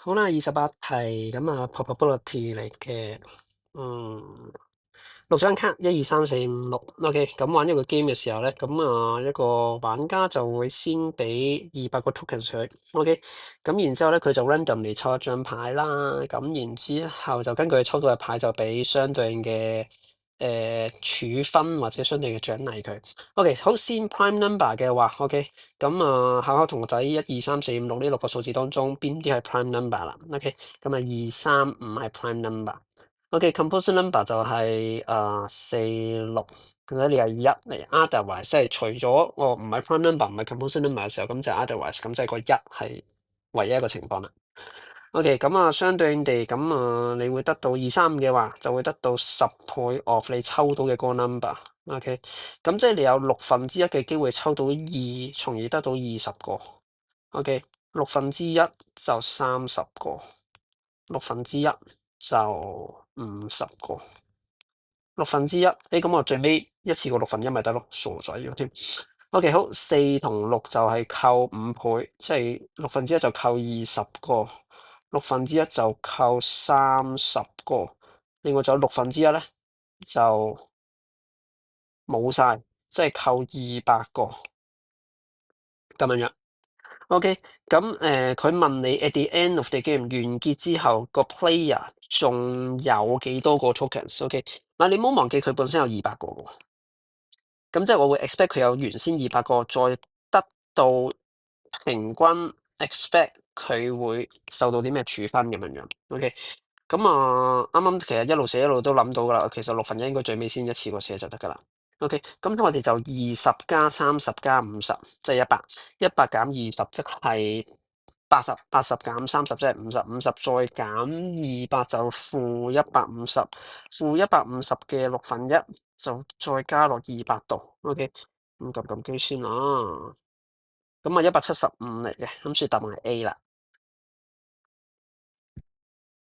好啦，28題，咁啊 probability 嚟嘅。6張卡，1、2、3、4、5、6。OK，咁玩一個 game 嘅時候咧，咁一個玩家就會先俾200個 tokens 佢。OK，咁然之後咧，佢就 randomly 抽一張牌啦。咁然之後就根據佢抽到嘅牌，就俾相對應嘅處分或者相對應嘅獎勵佢。OK，好，先 prime number 嘅話，OK，咁考考同學仔1、2、3、4、5、6呢6個數字當中，邊啲係 prime number 啦？OK，咁啊2、3、5係 prime number。OK，composite number 就係4、6，咁咧你係1嚟 otherwise，即係除咗我唔係 prime number 唔係 composite number 嘅時候，咁就 otherwise，咁即係個1係唯一一個情況啦。OK，咁相對應地，你會得到2、3、5嘅話，就會得到10倍 of 你抽到嘅嗰個 number。OK，咁即係你有1/6嘅機會抽到2，從而得到20個。OK，1/6就30個，1/6就50個，1/6，咁我最尾一次過1/6咪得咯，傻仔咗添。OK，好，4同6就係扣5倍，即係1/6就扣20個，1/6就扣30個，另外仲有1/6咧就冇晒，即係扣200個咁樣樣。OK，咁佢問你 at the end of the game 完結之後，個 player 仲有幾多個 tokens？OK，嗱你唔好忘記佢本身有200個喎，咁即係我會 expect 佢有原先200個，再得到平均 expect 佢會受到啲咩處分咁樣樣。OK，咁啱啱其實一路寫一路都諗到噶啦，其實1/6應該最尾先一次過寫就得噶啦。OK，咁我哋就20加30加50，即係100，100減20即係80，80減30即係50，50再減200就-150，-150嘅1/6就再加落200度。OK，咁撳機先啦。咁175嚟嘅，咁所以答案係 A 啦。